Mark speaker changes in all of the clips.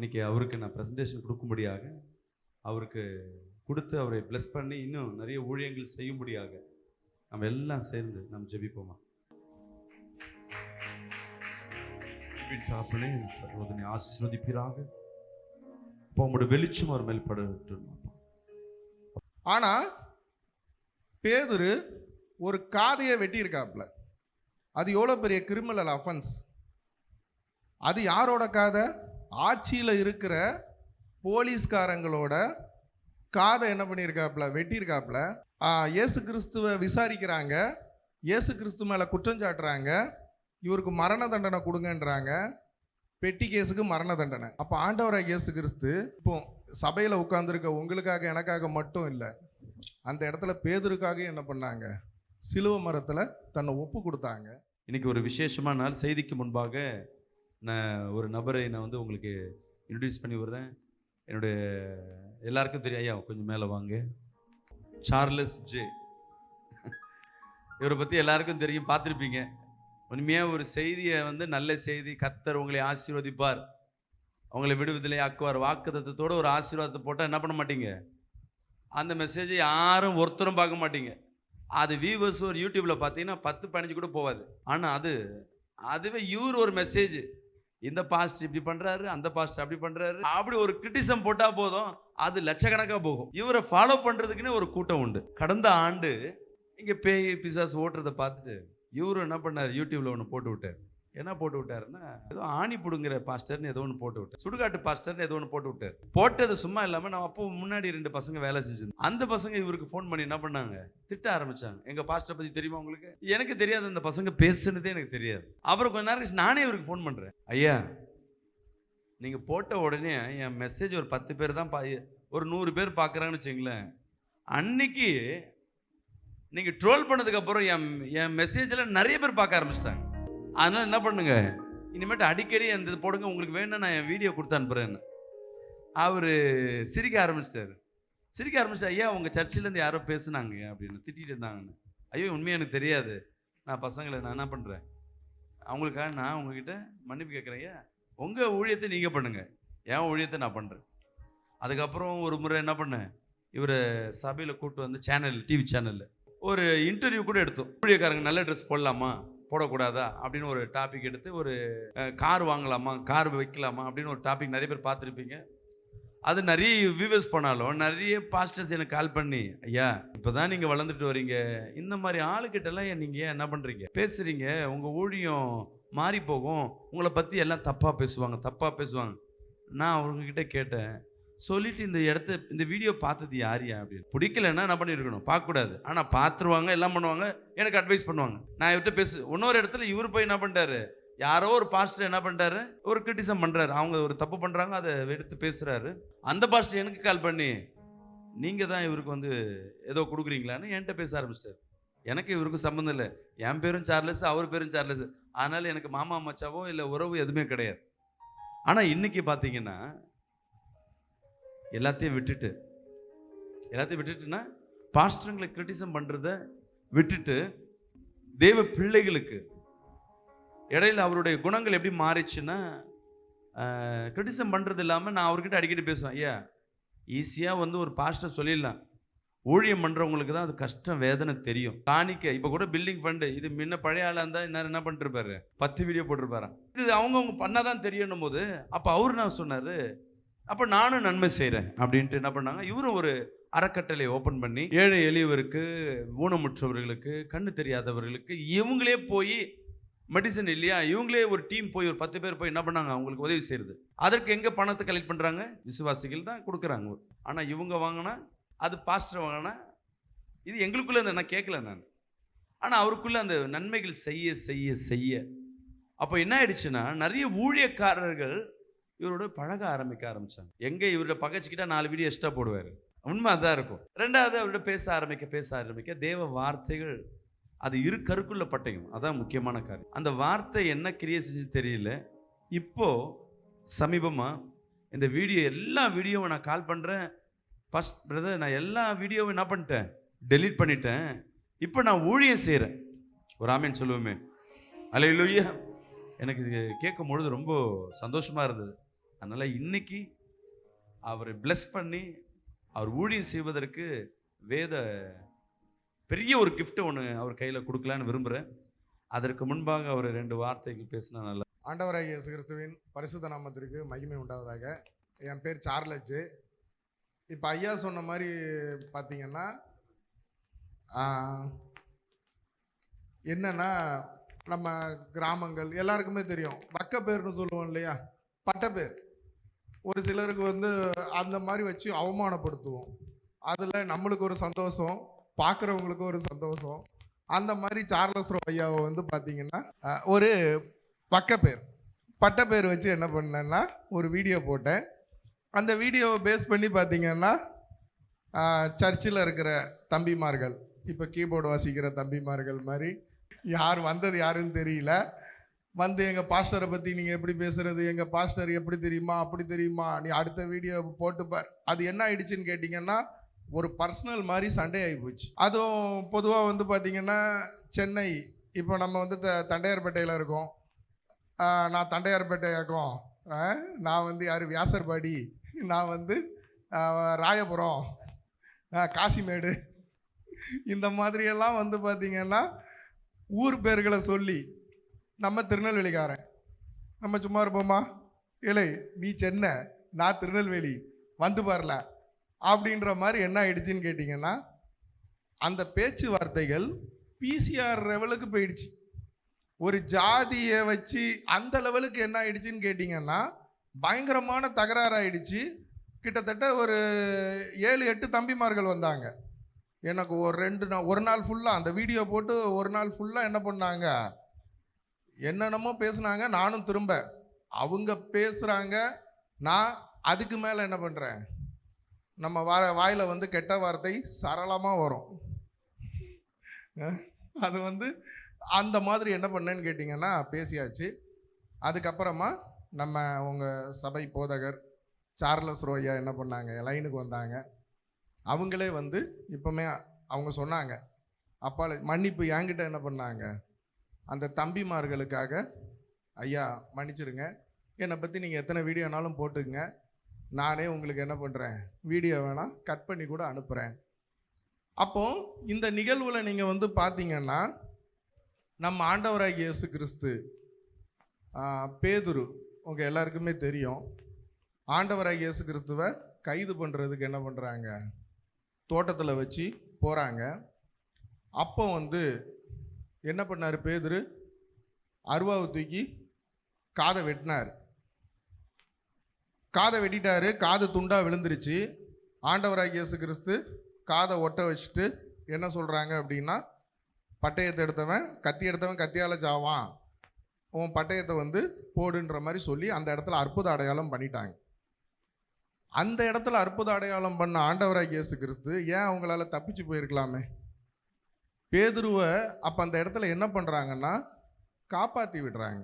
Speaker 1: இன்னைக்கு அவருக்கு நான் ப்ரெசன்டேஷன் கொடுக்கும்படியாக அவருக்கு கொடுத்து அவரை ப்ளஸ் பண்ணி இன்னும் நிறைய ஊழியங்கள் செய்யும்படியாக நம்ம எல்லாம் சேர்ந்து நம்ம ஜெபிப்போமா. தாப்பனே சகோதரனை ஆசீர்வதிப்பீராக. இப்போ உங்களுடைய வெளிச்சம் அவர் மேல் படட்டும்.
Speaker 2: ஆனா பேதுரு ஒரு காதையை வெட்டியிருக்காப்புல. அது எவ்வளோ பெரிய கிரிமினல் அஃபென்ஸ். அது யாரோட காதை? ஆட்சியில் இருக்கிற போலீஸ்காரங்களோட காதை என்ன பண்ணியிருக்காப்புல, வெட்டியிருக்காப்புல. இயேசு கிறிஸ்துவை விசாரிக்கிறாங்க, இயேசு கிறிஸ்து மேலே குற்றம் சாட்டுறாங்க, இவருக்கு மரண தண்டனை கொடுங்கன்றாங்க. பெட்டி கேஸுக்கு மரண தண்டனை. அப்போ ஆண்டவராக இயேசு கிறிஸ்து இப்போ சபையில் உட்கார்ந்துருக்க உங்களுக்காக எனக்காக மட்டும் இல்லை, அந்த இடத்துல பேதுருக்காக என்ன பண்ணாங்க? சிலுவை மரத்தில் தன்னை ஒப்பு கொடுத்தாங்க.
Speaker 1: இன்னைக்கு ஒரு விசேஷமான நாள். செய்திக்கு முன்பாக நான் ஒரு நபரை நான் உங்களுக்கு இன்ட்ரடியூஸ் பண்ணி விடுறேன். என்னுடைய எல்லாருக்கும் தெரியும். ஐயா கொஞ்சம் மேலே வாங்க. Charles J. இவரை பற்றி எல்லாருக்கும் தெரியும், பார்த்துருப்பீங்க. உண்மையாக ஒரு செய்தியை நல்ல செய்தி, கர்த்தர் உங்களை ஆசீர்வதிப்பார், அவங்களை விடுவிதலை ஆக்குவார், வாக்குத்தத்தோடு ஒரு ஆசீர்வாதத்தை போட்டால் என்ன பண்ண மாட்டீங்க? அந்த மெசேஜை யாரும் ஒருத்தரும் பார்க்க மாட்டீங்க. அது வியூவர்ஸ் ஒரு யூடியூப்பில் பார்த்தீங்கன்னா 10-15 கூட போகாது. ஆனால் அதுவே இவர் ஒரு மெசேஜ், இந்த பாஸ்டர் இப்படி பண்ணுறாரு, அந்த பாஸ்டர் அப்படி பண்ணுறாரு, அப்படி ஒரு கிரிட்டிசம் போட்டால் போதும், அது லட்சக்கணக்காக போகும். இவரை ஃபாலோ பண்ணுறதுக்குன்னு ஒரு கூட்டம் உண்டு. கடந்த ஆண்டு இங்கே பேய் பிசாசு ஓட்டுறதை பார்த்துட்டு இவரும் என்ன பண்ணார்? யூடியூப்பில் ஒன்று போட்டு விட்டார். என்ன போட்டு விட்டாருன்னா, ஏதோ ஆணி பிடுங்குற பாஸ்டர்னு ஏதோ ஒன்று போட்டு விட்டார், சுடுகாட்டு பாஸ்டர்னு ஏதோ ஒன்று போட்டு விட்டார். போட்டது சும்மா இல்லாமல் நான் அப்போ முன்னாடி 2 பசங்க வேலை செஞ்சிருந்தேன். அந்த பசங்க இவருக்கு ஃபோன் பண்ணி என்ன பண்ணாங்க? திட்ட ஆரம்பிச்சாங்க. எங்கள் பாஸ்டரை பற்றி தெரியுமா உங்களுக்கு? எனக்கு தெரியாது, அந்த பசங்க பேசுனதே எனக்கு தெரியாது. அப்புறம் கொஞ்ச நேரம் கழிச்சு நானே இவருக்கு ஃபோன் பண்ணுறேன். ஐயா, நீங்கள் போட்ட உடனே என் மெசேஜ் ஒரு 10 பேர் தான் ஒரு 100 பேர் பார்க்குறாங்கன்னு வச்சுங்களேன். அன்னைக்கு நீங்கள் ட்ரோல் பண்ணதுக்கப்புறம் என் மெசேஜில் நிறைய பேர் பார்க்க ஆரம்பிச்சிட்டாங்க. அதனால் என்ன பண்ணுங்க, இனிமேட்டு அடிக்கடி அந்த இது போடுங்க, உங்களுக்கு வேணும்னா நான் என் வீடியோ கொடுத்து அனுப்புகிறேன்னு. அவர் சிரிக்க ஆரம்பிச்சிட்டார். ஐயா உங்கள் சர்ச்சிலேருந்து யாரோ பேசுனாங்க அப்படின்னு திட்டிகிட்டு இருந்தாங்கன்னு. ஐயோ உண்மையாக எனக்கு தெரியாது, நான் பசங்களை நான் என்ன பண்ணுறேன், அவங்களுக்காக நான் உங்ககிட்ட மன்னிப்பு கேட்குறேன். ஐயா உங்கள் ஊழியத்தை நீங்கள் பண்ணுங்கள், என் ஊழியத்தை நான் பண்ணுறேன். அதுக்கப்புறம் ஒரு முறை என்ன பண்ணேன், இவரை சபையில் கூப்பிட்டு சேனல், டிவி சேனலில் ஒரு இன்டர்வியூ கூட எடுத்தோம். ஊழியக்காரங்க நல்ல ட்ரெஸ் போடலாமா போடக்கூடாதா அப்படின்னு ஒரு டாபிக் எடுத்து, ஒரு கார் வாங்கலாமா கார் வைக்கலாமா அப்படின்னு ஒரு டாபிக் நிறைய பேர் பார்த்துருப்பீங்க. அது நிறைய வியூவர்ஸ் பண்ணாலும் நிறைய பாஸ்டர்ஸ் எனக்கு கால் பண்ணி, ஐயா இப்போ தான் நீங்கள் வளர்ந்துட்டு வரீங்க, இந்த மாதிரி ஆளுக்கிட்டலாம் நீங்கள் ஏன் என்ன பண்ணுறீங்க, பேசுகிறீங்க, உங்கள் ஊழியம் மாறி போகும், உங்களை பற்றி எல்லாம் தப்பாக பேசுவாங்க. நான் அவங்கக்கிட்ட கேட்டேன், சொல்லிட்டு இந்த வீடியோ பார்த்தது யாரியா அப்படின்னு. பிடிக்கலன்னா என்ன பண்ணியிருக்கணும், பார்க்கக்கூடாது. ஆனால் பார்த்துருவாங்க, எல்லாம் பண்ணுவாங்க, எனக்கு அட்வைஸ் பண்ணுவாங்க. நான் இவர்கிட்ட இன்னொரு இடத்துல இவர் போய் என்ன பண்ணிட்டாரு, யாரோ ஒரு பாஸ்டர் என்ன பண்ணிட்டாரு, ஒரு கிரிட்டிசம் பண்ணுறாரு, அவங்க ஒரு தப்பு பண்ணுறாங்க, அதை எடுத்து பேசுகிறாரு. அந்த பாஸ்டர் எனக்கு கால் பண்ணி, நீங்கள் தான் இவருக்கு ஏதோ கொடுக்குறீங்களான்னு என்கிட்ட பேச ஆரம்பிச்சிட்டார். எனக்கு இவருக்கு சம்மந்தம் இல்லை, என் பேரும் சார்லஸ், அவர் பேரும் சார்லஸ், அதனால் எனக்கு மாமா மச்சாவோ இல்லை உறவு எதுவுமே கிடையாது. ஆனால் இன்னைக்கு பார்த்தீங்கன்னா எல்லாத்தையும் விட்டுட்டுன்னா பாஸ்டருங்களை கிரிட்டிசம் பண்ணுறத விட்டுட்டு தேவ பிள்ளைகளுக்கு இடையில அவருடைய குணங்கள் எப்படி மாறிச்சுன்னா, கிரிட்டிசம் பண்ணுறது இல்லாமல் நான் அவர்கிட்ட அடிக்கடி பேசுவேன். ஐயா ஈஸியாக ஒரு பாஸ்டர் சொல்லிடலாம், ஊழியம் பண்ணுறவங்களுக்கு தான் அது கஷ்டம் வேதனை தெரியும். காணிக்க இப்போ கூட பில்டிங் ஃபண்டு, இது முன்ன பழைய ஆளாக இருந்தால் என்ன பண்ணிருப்பாரு, 10 வீடியோ போட்டிருப்பாரா. இது அவங்க பண்ணாதான் தெரியணும் போது, அப்போ அவரு நான் சொன்னார், அப்போ நானும் நன்மை செய்கிறேன் அப்படின்ட்டு என்ன பண்ணாங்க, இவரும் ஒரு அறக்கட்டளை ஓப்பன் பண்ணி ஏழை எளியவருக்கு, ஊனமுற்றவர்களுக்கு, கண்ணு தெரியாதவர்களுக்கு இவங்களே போய் மெடிசன் இல்லையா, இவங்களே ஒரு டீம் போய் ஒரு 10 பேர் போய் என்ன பண்ணாங்க, அவங்களுக்கு உதவி செய்கிறது. அதற்கு எங்கே பணத்தை கலெக்ட் பண்ணுறாங்க, விசுவாசிகள் தான் கொடுக்குறாங்க. ஆனால் இவங்க வாங்கினா, அது பாஸ்டர் வாங்கினா, இது எங்களுக்குள்ளே நான் கேட்கல நான். ஆனால் அவருக்குள்ளே அந்த நன்மைகள் செய்ய செய்ய செய்ய அப்போ என்ன ஆயிடுச்சுன்னா, நிறைய ஊழியக்காரர்கள் இவரோட பழக ஆரம்பிச்சாங்க. எங்கே இவரோட பகச்சிக்கிட்டா 4 வீடியோ எக்ஸ்ட்ரா போடுவார், உண்மை அதான் இருக்கும். ரெண்டாவது அவரோட பேச ஆரம்பிக்க தேவ வார்த்தைகள் அது இரு கருக்குள்ள பட்டயம், அதான் முக்கியமான காரியம். அந்த வார்த்தை என்ன கிரியை செஞ்சு தெரியல. இப்போ சமீபமாக இந்த எல்லா வீடியோவும் நான் கால் பண்ணுறேன், ஃபஸ்ட் பிரதர் நான் எல்லா வீடியோவும் என்ன பண்ணிட்டேன், டெலீட் பண்ணிட்டேன், இப்போ நான் ஊழியம் செய்கிறேன். ஒரு ஆமேன் சொல்லுவோமே, அல்லேலூயா. எனக்கு இது கேட்கும் பொழுது ரொம்ப சந்தோஷமாக இருந்தது. அதனால் இன்னைக்கு அவரை bless பண்ணி அவர் ஊழியம் செய்வதற்கு வேத பெரிய ஒரு gift ஒன்று அவர் கையில் கொடுக்கலான்னு விரும்புகிறேன். அதற்கு முன்பாக அவர் 2 வார்த்தைகள் பேசினா நல்லா.
Speaker 2: ஆண்டவராகிய இயேசு கிறிஸ்துவின் பரிசுத்த நாமத்திற்கு மகிமை உண்டாவதாக. என் பேர் சார்லஸ். இப்போ ஐயா சொன்ன மாதிரி பார்த்தீங்கன்னா என்னன்னா, நம்ம கிராமங்கள் எல்லாருக்குமே தெரியும், வக்கப்பேர்னு சொல்லுவோம் இல்லையா, பட்டப்பேர். ஒரு சிலருக்கு வந்து அந்த மாதிரி வச்சு அவமானப்படுத்துவோம். அதில் நம்மளுக்கு ஒரு சந்தோஷம், பார்க்குறவங்களுக்கு ஒரு சந்தோஷம். அந்த மாதிரி சார்லஸ் ஐயாவை வந்து பார்த்தீங்கன்னா ஒரு வக்கப்பேர் பட்டப்பேர் வச்சு என்ன பண்ணேன்னா ஒரு வீடியோ போட்டேன். அந்த வீடியோவை பேஸ் பண்ணி பார்த்தீங்கன்னா சர்ச்சில் இருக்கிற தம்பிமார்கள், இப்போ கீபோர்டு வாசிக்கிற தம்பிமார்கள் மாதிரி யார் வந்தது யாருன்னு தெரியல, வந்து எங்கள் பாஸ்டரை பற்றி நீங்கள் எப்படி பேசுகிறது, எங்கள் பாஸ்டர் எப்படி தெரியுமா, அப்படி தெரியுமா, நீ அடுத்த வீடியோ போட்டுப்பார். அது என்ன ஆயிடுச்சுன்னு கேட்டிங்கன்னா ஒரு பர்சனல் மாதிரி சண்டே ஆகி போச்சு. அதுவும் பொதுவாக வந்து பார்த்திங்கன்னா சென்னை, இப்போ நம்ம வந்து தண்டையார்பேட்டையில் இருக்கோம். நான் தண்டையார்பேட்டையாக்கும், நான் வந்து யார் வியாசர்பாடி, நான் வந்து ராயபுரம், காசிமேடு, இந்த மாதிரியெல்லாம் வந்து பார்த்திங்கன்னா ஊர் பேர்களை சொல்லி நம்ம திருநெல்வேலிக்காரன், நம்ம சும்மா இருப்போமா, இல்லை நீ சென்னை நான் திருநெல்வேலி வந்து பாரல அப்படின்ற மாதிரி என்ன ஆயிடுச்சுன்னு கேட்டிங்கன்னா அந்த பேச்சுவார்த்தைகள் பிசிஆர் லெவலுக்கு போயிடுச்சு. ஒரு ஜாதியை வச்சு அந்த லெவலுக்கு என்ன ஆயிடுச்சுன்னு கேட்டிங்கன்னா பயங்கரமான தகராறு ஆயிடுச்சு. கிட்டத்தட்ட ஒரு 7-8 தம்பிமார்கள் வந்தாங்க. எனக்கு ஒரு நாள் ஃபுல்லாக அந்த வீடியோ போட்டு ஒரு நாள் ஃபுல்லாக என்ன பண்ணாங்க, என்னென்னமோ பேசுனாங்க. நானும் திரும்ப அவங்க பேசுகிறாங்க, நான் அதுக்கு மேலே என்ன பண்ணுறேன், நம்ம வாயில் வந்து கெட்ட வார்த்தை சரளமாக வரும். அது வந்து அந்த மாதிரி என்ன பண்ணேன்னு கேட்டிங்கன்னா பேசியாச்சு. அதுக்கப்புறமா நம்ம உங்கள் சபை போதகர் சார்லஸ் ரோயா என்ன பண்ணாங்க, லைனுக்கு வந்தாங்க. அவங்களே வந்து இப்போமே அவங்க சொன்னாங்க, அப்பால மன்னிப்பு என்கிட்ட என்ன பண்ணாங்க, அந்த தம்பிமார்களுக்காக ஐயா மன்னிச்சிருங்க, என்னை பற்றி நீங்கள் எத்தனை வீடியோனாலும் போட்டுக்குங்க, நானே உங்களுக்கு என்ன பண்ணுறேன் வீடியோ வேணால் கட் பண்ணி கூட அனுப்புகிறேன். அப்போது இந்த நிகழ்வில் நீங்கள் வந்து பார்த்தீங்கன்னா நம்ம ஆண்டவராகிய இயேசு கிறிஸ்து பேதுரு உங்கள் எல்லாருக்குமே தெரியும், ஆண்டவராகிய இயேசு கிறிஸ்துவை கைது பண்ணுறதுக்கு என்ன பண்ணுறாங்க, தோட்டத்தில் வச்சு போகிறாங்க. அப்போ வந்து என்ன பண்ணார் பேதுரு, அருவாவை தூக்கி காதை வெட்டினார். காதை வெட்டிட்டாரு, காது துண்டாக விழுந்துருச்சு. ஆண்டவராகிய இயேசு கிறிஸ்து காதை ஒட்ட வச்சுட்டு என்ன சொல்கிறாங்க அப்படின்னா, பட்டயத்தை எடுத்தவன் கத்தியால் சாவான், உன் பட்டயத்தை வந்து போடுன்ற மாதிரி சொல்லி அந்த இடத்துல அற்புத அடையாளம் பண்ணிட்டாங்க. அந்த இடத்துல அற்புத அடையாளம் பண்ண ஆண்டவராகிய இயேசு கிறிஸ்து ஏன் அவங்களால தப்பிச்சு போயிருக்கலாமே. பேதுருவை அப்போ அந்த இடத்துல என்ன பண்ணுறாங்கன்னா காப்பாற்றி விடுறாங்க.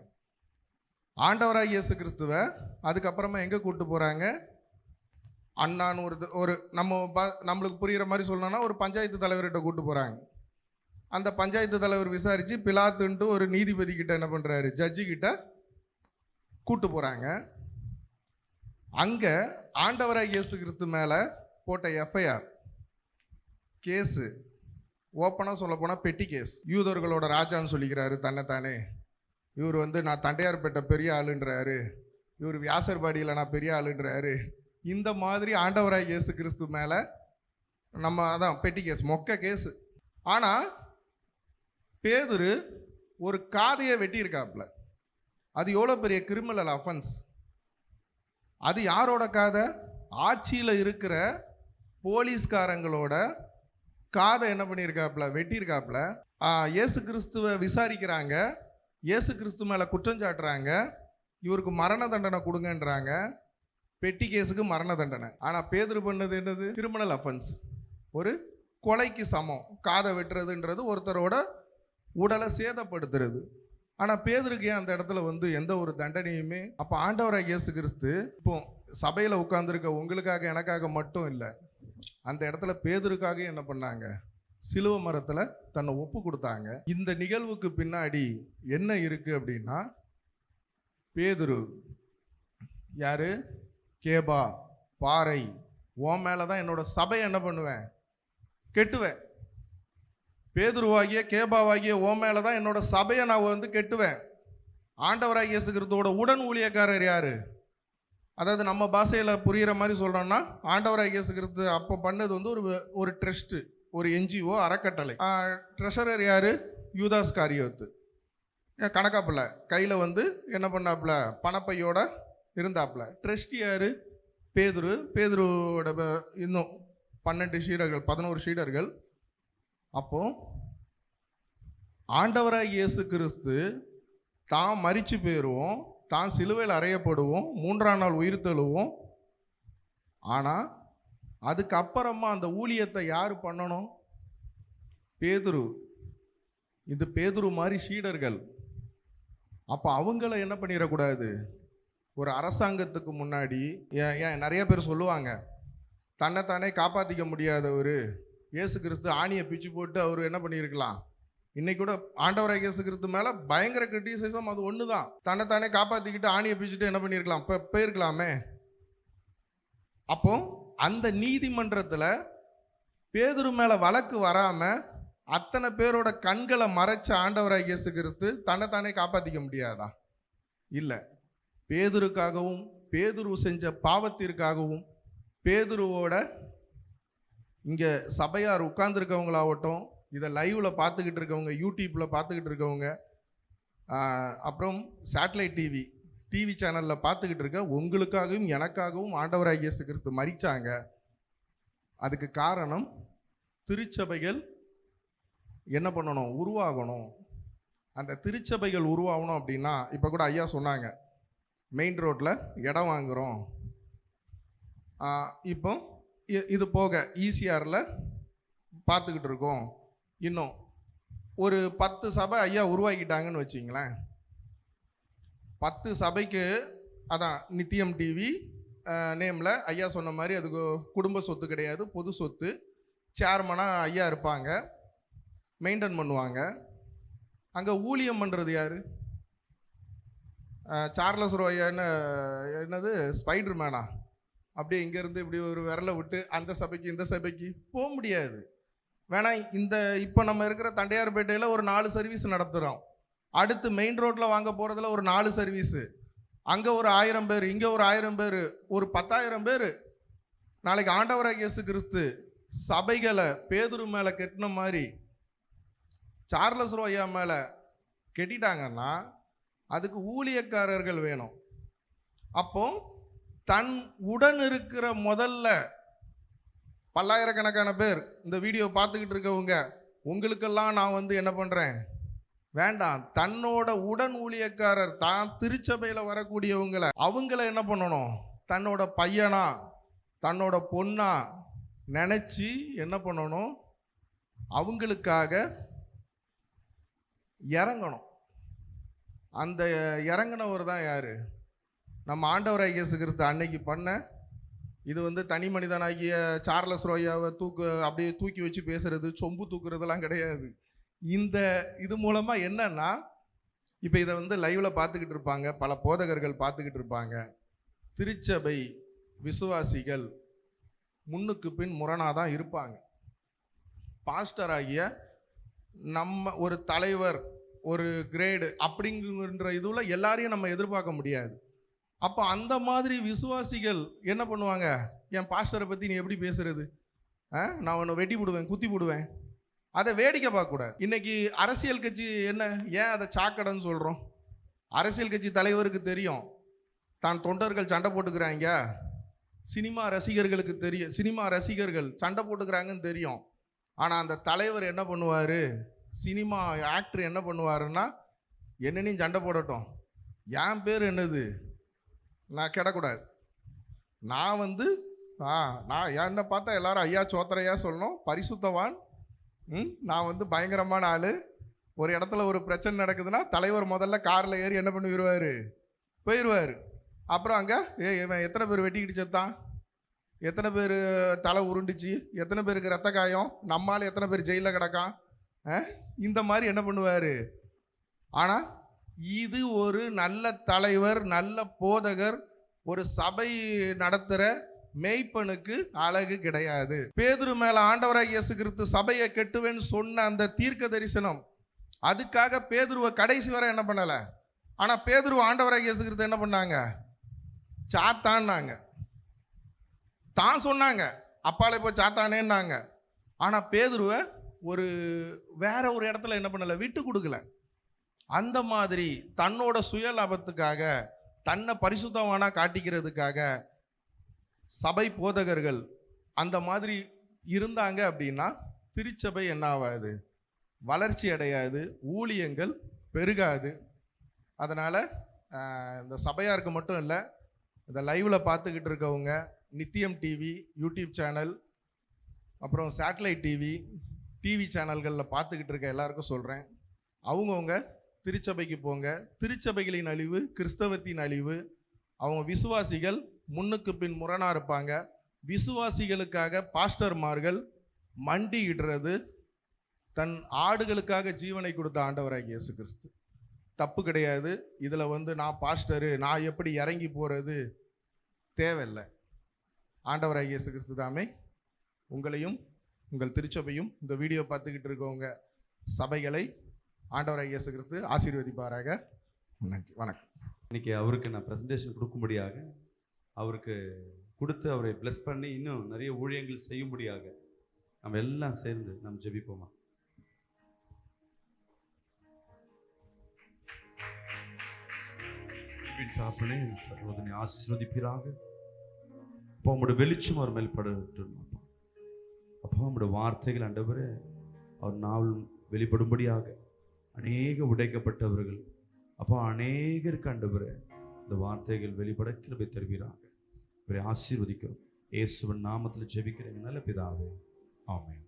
Speaker 2: ஆண்டவராகிய இயேசு கிறிஸ்துவை அதுக்கப்புறமா எங்கே கூப்பிட்டு போகிறாங்க, அண்ணான்னு ஒரு நம்மளுக்கு புரிகிற மாதிரி சொல்லணும்னா ஒரு பஞ்சாயத்து தலைவர்கிட்ட கூப்பிட்டு போகிறாங்க. அந்த பஞ்சாயத்து தலைவர் விசாரித்து பிலாத்துன்ட்டு ஒரு நீதிபதி கிட்ட என்ன பண்ணுறாரு, ஜட்ஜி கிட்ட கூப்பிட்டு போகிறாங்க. அங்கே ஆண்டவராகிய இயேசு கிறிஸ்து மேலே போட்ட எஃப்ஐஆர் கேஸு ஓப்பனாக சொல்லப்போனால் பெட்டி கேஸ். யூதர்களோட ராஜான்னு சொல்லிக்கிறாரு தன்னைத்தானே. இவர் வந்து நான் தண்டையார்பேட்டை பெரிய ஆளுன்றாரு, இவர் வியாசர்பாடியில் நான் பெரிய ஆளுன்றாரு. இந்த மாதிரி ஆண்டவராகிய இயேசு கிறிஸ்து மேலே நம்ம அதான் பெட்டி கேஸ், மொக்க கேஸு. ஆனால் பேதுரு ஒரு காதையை வெட்டியிருக்காப்புல. அது எவ்வளோ பெரிய கிரிமினல் அஃபென்ஸ். அது யாரோட காதை, ஆட்சியில் இருக்கிற போலீஸ்காரங்களோட காதை என்ன பண்ணியிருக்காப்புல, வெட்டியிருக்காப்புல. இயேசு கிறிஸ்துவை விசாரிக்கிறாங்க, இயேசு கிறிஸ்து மேலே குற்றம் சாட்டுறாங்க, இவருக்கு மரண தண்டனை கொடுங்கன்றாங்க. பெட்டி கேஸுக்கு மரண தண்டனை. ஆனால் பேதுரு பண்ணது என்னது, கிரிமினல் அஃபென்ஸ், ஒரு கொலைக்கு சமம். காதை வெட்டுறதுன்றது ஒருத்தரோட உடலை சேதப்படுத்துறது. ஆனால் பேதுருக்கு ஏன் அந்த இடத்துல வந்து எந்த ஒரு தண்டனையுமே. அப்போ ஆண்டவராகிய இயேசு கிறிஸ்து இப்போ சபையில் உட்கார்ந்துருக்க உங்களுக்காக எனக்காக மட்டும் இல்லை, அந்த இடத்துல பேதுருக்காக என்ன பண்ணாங்க, சிலுவை மரத்தில் தன்னை ஒப்பு கொடுத்தாங்க. இந்த நிகழ்வுக்கு பின்னாடி என்ன இருக்குது அப்படின்னா, பேதுரு யாரு? கேபா, பாறை, உன் மேலே தான் என்னோட சபையை என்ன பண்ணுவேன்? கெட்டுவேன். பேதுருவாகிய கேபாவாகிய உன் மேலே தான் என்னோட சபையை நான் வந்து கெட்டுவேன். ஆண்டவராகிய இயேசு கிறிஸ்துவோட உடன் ஊழியக்காரர் யாரு? அதாவது நம்ம பாஷையில் புரிகிற மாதிரி சொல்கிறோம்னா, ஆண்டவராகிய இயேசு கிறிஸ்து அப்போ பண்ணது வந்து ஒரு ட்ரஸ்ட்டு, ஒரு என்ஜிஓ, அறக்கட்டளை. ட்ரெஷரர் யாரு? யூதாஸ் காரியோத்து. கணக்காப்புல கையில் வந்து என்ன பண்ணாப்புல? பணப்பையோட இருந்தாப்புல. ட்ரஸ்டி யாரு? பேதுருவோட இன்னும் 12 சீடர்கள், 11 சீடர்கள். அப்போ ஆண்டவராகிய இயேசு கிறிஸ்து தான் மரிச்சு போயிடுவோம், தான் சிலுவையில் அறையப்படுவோம், 3ஆம் நாள் உயிர் தெழுவோம். ஆனால் அதுக்கப்புறமா அந்த ஊழியத்தை யார் பண்ணணும்? பேதுரு. இது பேதுரு மாதிரி சீடர்கள். அப்போ அவங்கள என்ன பண்ணிடக்கூடாது? ஒரு அரசாங்கத்துக்கு முன்னாடி ஏன் நிறைய பேர் சொல்லுவாங்க, தன்னைத்தானே காப்பாற்றிக்க முடியாதவர் இயேசு கிறிஸ்து ஆணியை பிச்சு போட்டு அவர் என்ன பண்ணியிருக்கலாம்? இன்னைக்கு கூட ஆண்டவராகிய இயேசு கிறிஸ்து மேலே பயங்கர கிரிட்டிசிசம் அது ஒன்று தான். தன்னைத்தானே காப்பாற்றிக்கிட்டு ஆணியை பிச்சுட்டு என்ன பண்ணியிருக்கலாம்? போயிருக்கலாமே. அப்போ அந்த நீதிமன்றத்தில் பேதுரு மேலே வழக்கு வராமல் அத்தனை பேரோட கண்களை மறைச்ச ஆண்டவராகிய இயேசு கிறிஸ்து தன்னைத்தானே காப்பாற்றிக்க முடியாதா? இல்லை. பேதுருக்காகவும், பேதுரு செஞ்ச பாவத்திற்காகவும், பேதுருவோட இங்கே சபையார் உட்கார்ந்துருக்கவங்களாகட்டும், இதை லைவில் பார்த்துக்கிட்டு இருக்கவங்க, யூடியூப்பில் பார்த்துக்கிட்டு இருக்கவங்க, அப்புறம் சேட்டலைட் டிவி சேனலில் பார்த்துக்கிட்டு இருக்க உங்களுக்காகவும் எனக்காகவும் ஆண்டவராகிய இயேசு கிறிஸ்து மரிச்சாங்க. அதுக்கு காரணம் திருச்சபைகள் என்ன பண்ணணும்? உருவாகணும். அந்த திருச்சபைகள் உருவாகணும் அப்படின்னா, இப்போ கூட ஐயா சொன்னாங்க, மெயின் ரோட்டில் இடம் வாங்குகிறோம். இப்போ இது போக ஈசிஆரில் பார்த்துக்கிட்டு இருக்கோம். இன்னும் ஒரு 10 சபை ஐயா உருவாக்கிட்டாங்கன்னு வச்சிங்களேன். 10 சபைக்கு அதான் நித்தியம் டிவி நேமில் ஐயா சொன்ன மாதிரி அதுக்கு குடும்ப சொத்து கிடையாது, பொது சொத்து. சேர்மனாக ஐயா இருப்பாங்க, மெயின்டைன் பண்ணுவாங்க. அங்கே ஊழியம் பண்ணுறது யார்? சார்லஸ் ரோ ஐயா என்னது ஸ்பைடர் மேனா? அப்படியே இங்கேருந்து இப்படி ஒரு விரலை விட்டு அந்த சபைக்கு இந்த சபைக்கு போக முடியாது. வேணா இப்போ நம்ம இருக்கிற தண்டையார்பேட்டையில் ஒரு 4 சர்வீஸ் நடத்துகிறோம். அடுத்து மெயின் ரோட்டில் வாங்க போகிறதுல ஒரு 4 சர்வீஸு. அங்கே ஒரு 1000 பேர், இங்கே ஒரு 1000 பேர், ஒரு 10,000 பேர். நாளைக்கு ஆண்டவராகிய இயேசு கிறிஸ்து சபைகளை பேதுரு மேலே கெட்டின மாதிரி சார்லஸ் ரோ ஐயா மேலே கெட்டிட்டாங்கன்னா அதுக்கு ஊழியக்காரர்கள் வேணும். அப்போ தன் உடன் இருக்கிற முதல்ல பல்லாயிரக்கணக்கான பேர் இந்த வீடியோ பார்த்துக்கிட்டு இருக்கவங்க, உங்களுக்கெல்லாம் நான் வந்து என்ன பண்ணுறேன்? வேண்டாம். தன்னோட உடன் ஊழியக்காரர், தான் திருச்சபையில் வரக்கூடியவங்களை அவங்கள என்ன பண்ணணும்? தன்னோட பையனா தன்னோட பொண்ணா நினச்சி என்ன பண்ணணும்? அவங்களுக்காக இறங்கணும். அந்த இறங்கினவர் தான் யார்? நம்ம ஆண்டவராகிய இயேசு கிறிஸ்து அன்னைக்கு பண்ண இது வந்து தனி மனிதனாகிய சார்லஸ் ரோயாவை அப்படியே தூக்கி வச்சு பேசுறது, சொம்பு தூக்குறதெல்லாம் கிடையாது. இது மூலமாக என்னன்னா, இப்போ இதை வந்து லைவில் பார்த்துக்கிட்டு இருப்பாங்க, பல போதகர்கள் பார்த்துக்கிட்டு இருப்பாங்க. திருச்சபை விசுவாசிகள் முன்னுக்கு பின் முரணாக தான் இருப்பாங்க. பாஸ்டர் ஆகிய நம்ம ஒரு தலைவர், ஒரு கிரேடு அப்படிங்கிற இதுல எல்லாரையும் நம்ம எதிர்பார்க்க முடியாது. அப்போ அந்த மாதிரி விசுவாசிகள் என்ன பண்ணுவாங்க? என் பாஸ்டரை பற்றி நீ எப்படி பேசுறது? நான் உன்னை வெட்டி போடுவேன், குத்தி போடுவேன். அதை வேடிக்கை பார்க்கக்கூடாது. இன்னைக்கு அரசியல் கட்சி என்ன, ஏன் அதை சாக்கடைன்னு சொல்கிறோம்? அரசியல் கட்சி தலைவருக்கு தெரியும் தான் தொண்டர்கள் சண்டை போட்டுக்கிறாங்க, சினிமா ரசிகர்களுக்கு தெரியும் சினிமா ரசிகர்கள் சண்டை போட்டுக்கிறாங்கன்னு தெரியும். ஆனால் அந்த தலைவர் என்ன பண்ணுவார்? சினிமா ஆக்டர் என்ன பண்ணுவாருன்னா, என்னென்னையும் சண்டை போடட்டும், என் பேர் என்னது, நான் கெடக்கூடாது, நான் வந்து நான் என்னை பார்த்தா எல்லாரும் ஐயா சோத்தரையா சொல்லணும், பரிசுத்தவான், நான் வந்து பயங்கரமான ஆள். ஒரு இடத்துல ஒரு பிரச்சனை நடக்குதுன்னா தலைவர் முதல்ல காரில் ஏறி என்ன பண்ணிடுவார்? போயிடுவார். அப்புறம் அங்கே இவன் எத்தனை பேர் வெட்டிக்கிட்டு செத்தான், எத்தனை பேர் தலை உருண்டுச்சு, எத்தனை பேருக்கு ரத்த காயம், நம்மால் எத்தனை பேர் ஜெயிலில் கிடக்கான், இந்த மாதிரி என்ன பண்ணுவார்? ஆனால் இது ஒரு நல்ல தலைவர், நல்ல போதகர், ஒரு சபை நடத்துற மேய்ப்பனுக்கு அழகு கிடையாது. பேதுரு மேல ஆண்டவராகிய இயேசு கிறிஸ்து சபையை கெட்டுவேன்னு சொன்ன அந்த தீர்க்க தரிசனம், அதுக்காக பேதுருவை கடைசி வரை என்ன பண்ணல. ஆனா பேதுரு ஆண்டவராகிய இயேசு கிறிஸ்து என்ன பண்ணாங்க, சாத்தான்னாங்க. தான் சொன்னாங்க அப்பாலே போய் சாத்தானேன்னாங்க. ஆனா பேதுருவை வேற ஒரு இடத்துல என்ன பண்ணல, விட்டு கொடுக்கல. அந்த மாதிரி தன்னோட சுய லாபத்துக்காக, தன்னை பரிசுத்தவானா காட்டிக்கிறதுக்காக சபை போதகர்கள் அந்த மாதிரி இருந்தாங்க அப்படின்னா திருச்சபை என்ன ஆகாது, வளர்ச்சி அடையாது, ஊழியங்கள் பெருகாது. அதனால் இந்த சபையாருக்கு மட்டும் இல்லை, இந்த லைவில் பார்த்துக்கிட்டு இருக்கவங்க, நித்தியம் டிவி யூடியூப் சேனல், அப்புறம் சேட்டலைட் டிவி சேனல்களில் பார்த்துக்கிட்டு இருக்க எல்லாருக்கும் சொல்கிறேன், அவங்கவுங்க திருச்சபைக்கு போங்க. திருச்சபைகளின் அழிவு கிறிஸ்தவத்தின் அழிவு. அவங்க விசுவாசிகள் முன்னுக்கு பின் முரணா இருப்பாங்க. விசுவாசிகளுக்காக பாஸ்டர்மார்கள் மண்டியிடுறது, தன் ஆடுகளுக்காக ஜீவனை கொடுத்த ஆண்டவராகிய இயேசு கிறிஸ்து. தப்பு கிடையாது. இதில் நான் பாஸ்டரு, நான் எப்படி இறங்கி போகிறது தேவையில்லை. ஆண்டவராகிய இயேசு கிறிஸ்து தாமே உங்களையும் உங்கள் திருச்சபையும் இந்த வீடியோ பார்த்துக்கிட்டு இருக்கவங்க சபைகளை ஆண்டவராகிய இயேசு கிறிஸ்து ஆசீர்வதிப்பாராக. நன்றி, வணக்கம்.
Speaker 1: இன்னைக்கு அவருக்கு நான் ப்ரெசன்டேஷன் கொடுக்கும்படியாக, அவருக்கு கொடுத்து அவரை ப்ளஸ் பண்ணி இன்னும் நிறைய ஊழியங்கள் செய்யும்படியாக நம்ம எல்லாம் சேர்ந்து நம்ம ஜெபிப்போமா. தாப்பனே சர்வதனை ஆசீர்வதிப்பீராக. அப்போ உங்களுடைய வெளிச்சம் அவர் மேல் படட்டும். அப்போ உங்களுடைய வார்த்தைகள் ஆண்டவரே அவர் நாள் வெளிப்படும்படியாக அநேக உடைக்கப்பட்டவர்கள், அப்போ அநேகருக்கு ஆண்டவரே இந்த வார்த்தைகள் வெளிப்பட கிருபை தருவீராக. இவரை ஆசீர்வதிக்கிறோம். இயேசுவின் நாமத்தில் ஜெபிக்கிறேன் நல்ல பிதாவே, ஆமென்.